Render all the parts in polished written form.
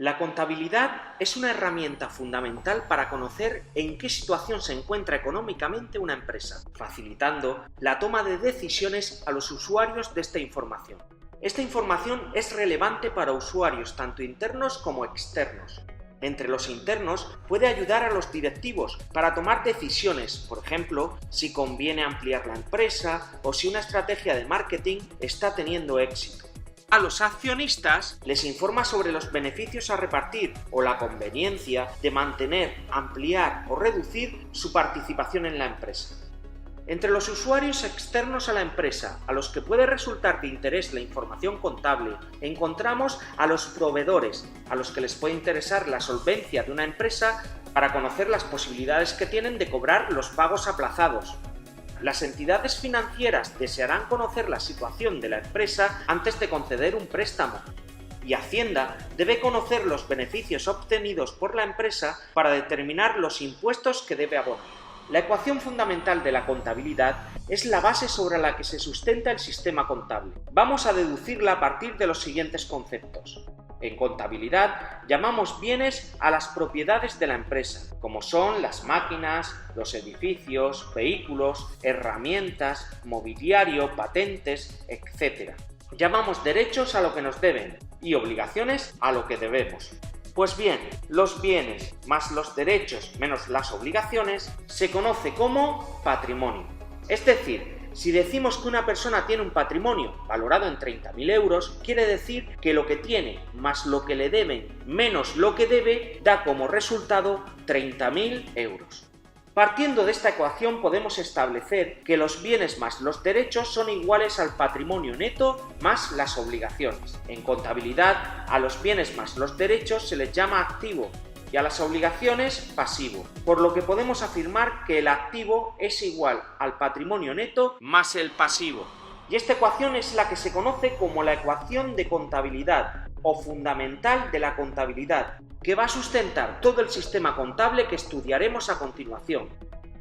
La contabilidad es una herramienta fundamental para conocer en qué situación se encuentra económicamente una empresa, facilitando la toma de decisiones a los usuarios de esta información. Esta información es relevante para usuarios tanto internos como externos. Entre los internos puede ayudar a los directivos para tomar decisiones, por ejemplo, si conviene ampliar la empresa o si una estrategia de marketing está teniendo éxito. A los accionistas les informa sobre los beneficios a repartir o la conveniencia de mantener, ampliar o reducir su participación en la empresa. Entre los usuarios externos a la empresa, a los que puede resultar de interés la información contable, encontramos a los proveedores, a los que les puede interesar la solvencia de una empresa para conocer las posibilidades que tienen de cobrar los pagos aplazados. Las entidades financieras desearán conocer la situación de la empresa antes de conceder un préstamo. Y Hacienda debe conocer los beneficios obtenidos por la empresa para determinar los impuestos que debe abonar. La ecuación fundamental de la contabilidad es la base sobre la que se sustenta el sistema contable. Vamos a deducirla a partir de los siguientes conceptos. En contabilidad llamamos bienes a las propiedades de la empresa, como son las máquinas, los edificios, vehículos, herramientas, mobiliario, patentes, etc. Llamamos derechos a lo que nos deben y obligaciones a lo que debemos. Pues bien, los bienes más los derechos menos las obligaciones se conoce como patrimonio. Es decir, si decimos que una persona tiene un patrimonio valorado en 30.000 euros, quiere decir que lo que tiene más lo que le deben menos lo que debe da como resultado 30.000 euros. Partiendo de esta ecuación podemos establecer que los bienes más los derechos son iguales al patrimonio neto más las obligaciones. En contabilidad, a los bienes más los derechos se les llama activo y a las obligaciones pasivo, por lo que podemos afirmar que el activo es igual al patrimonio neto más el pasivo. Y esta ecuación es la que se conoce como la ecuación de contabilidad o fundamental de la contabilidad, que va a sustentar todo el sistema contable que estudiaremos a continuación.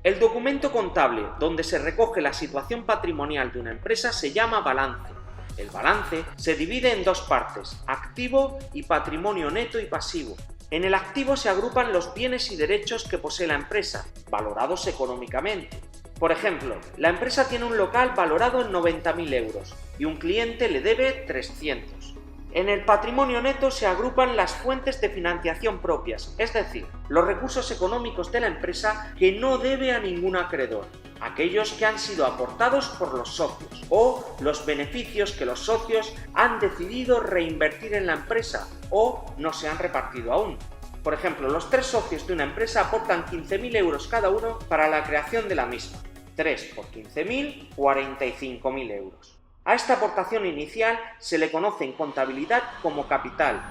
El documento contable donde se recoge la situación patrimonial de una empresa se llama balance. El balance se divide en dos partes, activo y patrimonio neto y pasivo. En el activo se agrupan los bienes y derechos que posee la empresa, valorados económicamente. Por ejemplo, la empresa tiene un local valorado en 90.000 euros y un cliente le debe 300. En el patrimonio neto se agrupan las fuentes de financiación propias, es decir, los recursos económicos de la empresa que no debe a ningún acreedor, aquellos que han sido aportados por los socios o los beneficios que los socios han decidido reinvertir en la empresa o no se han repartido aún. Por ejemplo, los 3 socios de una empresa aportan 15.000 euros cada uno para la creación de la misma. 3 por 15.000, 45.000 euros. A esta aportación inicial se le conoce en contabilidad como capital.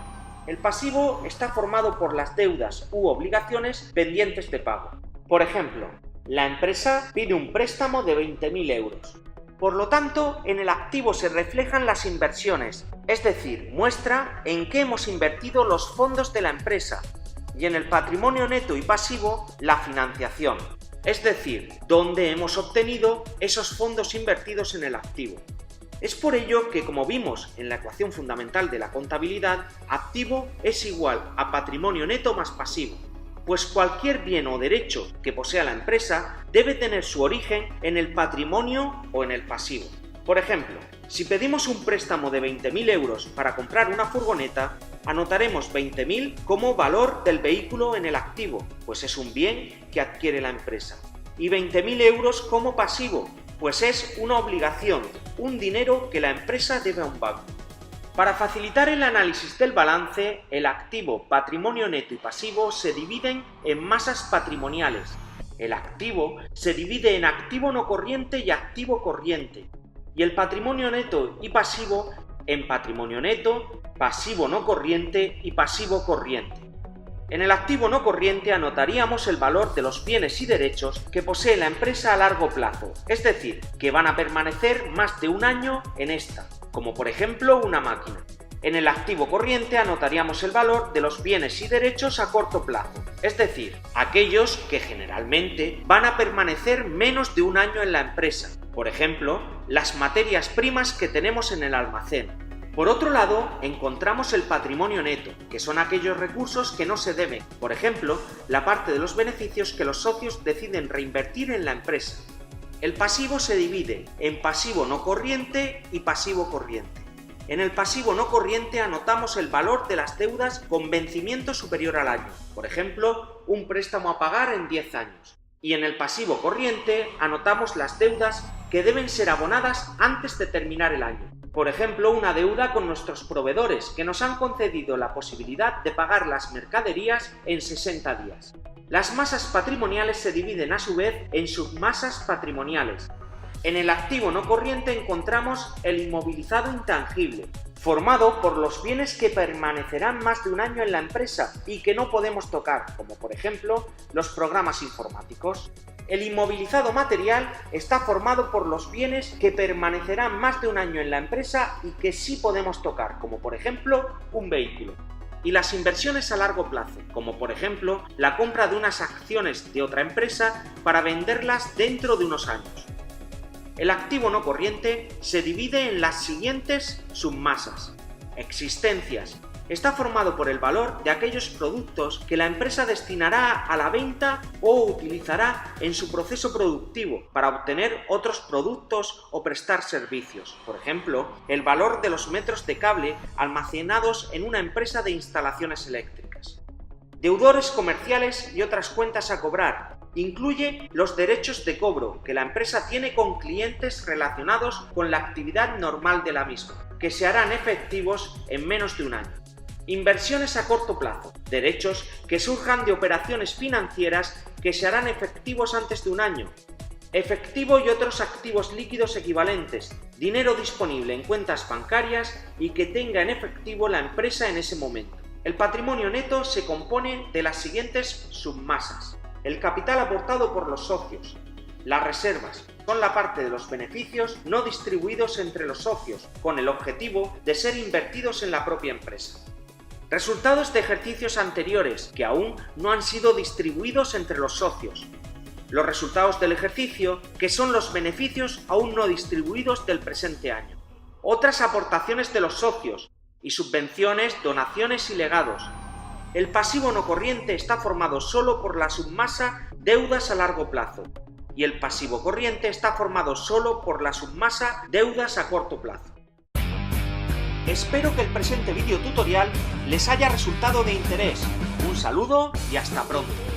El pasivo está formado por las deudas u obligaciones pendientes de pago. Por ejemplo, la empresa pide un préstamo de 20.000 euros. Por lo tanto, en el activo se reflejan las inversiones, es decir, muestra en qué hemos invertido los fondos de la empresa, y en el patrimonio neto y pasivo, la financiación, es decir, dónde hemos obtenido esos fondos invertidos en el activo. Es por ello que, como vimos en la ecuación fundamental de la contabilidad, activo es igual a patrimonio neto más pasivo, pues cualquier bien o derecho que posea la empresa debe tener su origen en el patrimonio o en el pasivo. Por ejemplo, si pedimos un préstamo de 20.000 euros para comprar una furgoneta, anotaremos 20.000 como valor del vehículo en el activo, pues es un bien que adquiere la empresa, y 20.000 euros como pasivo, pues es una obligación, un dinero que la empresa debe a un banco. Para facilitar el análisis del balance, el activo, patrimonio neto y pasivo se dividen en masas patrimoniales. El activo se divide en activo no corriente y activo corriente, y el patrimonio neto y pasivo en patrimonio neto, pasivo no corriente y pasivo corriente. En el activo no corriente anotaríamos el valor de los bienes y derechos que posee la empresa a largo plazo, es decir, que van a permanecer más de un año en esta, como por ejemplo una máquina. En el activo corriente anotaríamos el valor de los bienes y derechos a corto plazo, es decir, aquellos que generalmente van a permanecer menos de un año en la empresa, por ejemplo, las materias primas que tenemos en el almacén. Por otro lado, encontramos el patrimonio neto, que son aquellos recursos que no se deben, por ejemplo, la parte de los beneficios que los socios deciden reinvertir en la empresa. El pasivo se divide en pasivo no corriente y pasivo corriente. En el pasivo no corriente anotamos el valor de las deudas con vencimiento superior al año, por ejemplo, un préstamo a pagar en 10 años. Y en el pasivo corriente anotamos las deudas que deben ser abonadas antes de terminar el año. Por ejemplo, una deuda con nuestros proveedores que nos han concedido la posibilidad de pagar las mercaderías en 60 días. Las masas patrimoniales se dividen a su vez en submasas patrimoniales. En el activo no corriente encontramos el inmovilizado intangible, formado por los bienes que permanecerán más de un año en la empresa y que no podemos tocar, como por ejemplo los programas informáticos. El inmovilizado material está formado por los bienes que permanecerán más de un año en la empresa y que sí podemos tocar, como por ejemplo un vehículo. Y las inversiones a largo plazo, como por ejemplo la compra de unas acciones de otra empresa para venderlas dentro de unos años. El activo no corriente se divide en las siguientes submasas. Existencias. Está formado por el valor de aquellos productos que la empresa destinará a la venta o utilizará en su proceso productivo para obtener otros productos o prestar servicios. Por ejemplo, el valor de los metros de cable almacenados en una empresa de instalaciones eléctricas. Deudores comerciales y otras cuentas a cobrar. Incluye los derechos de cobro que la empresa tiene con clientes relacionados con la actividad normal de la misma, que se harán efectivos en menos de un año. Inversiones a corto plazo, derechos que surjan de operaciones financieras que se harán efectivos antes de un año. Efectivo y otros activos líquidos equivalentes, dinero disponible en cuentas bancarias y que tenga en efectivo la empresa en ese momento. El patrimonio neto se compone de las siguientes submasas. El capital aportado por los socios. Las reservas son la parte de los beneficios no distribuidos entre los socios, con el objetivo de ser invertidos en la propia empresa. Resultados de ejercicios anteriores que aún no han sido distribuidos entre los socios. Los resultados del ejercicio, que son los beneficios aún no distribuidos del presente año. Otras aportaciones de los socios y subvenciones, donaciones y legados. El pasivo no corriente está formado solo por la submasa deudas a largo plazo y el pasivo corriente está formado solo por la submasa deudas a corto plazo. Espero que el presente vídeo tutorial les haya resultado de interés. Un saludo y hasta pronto.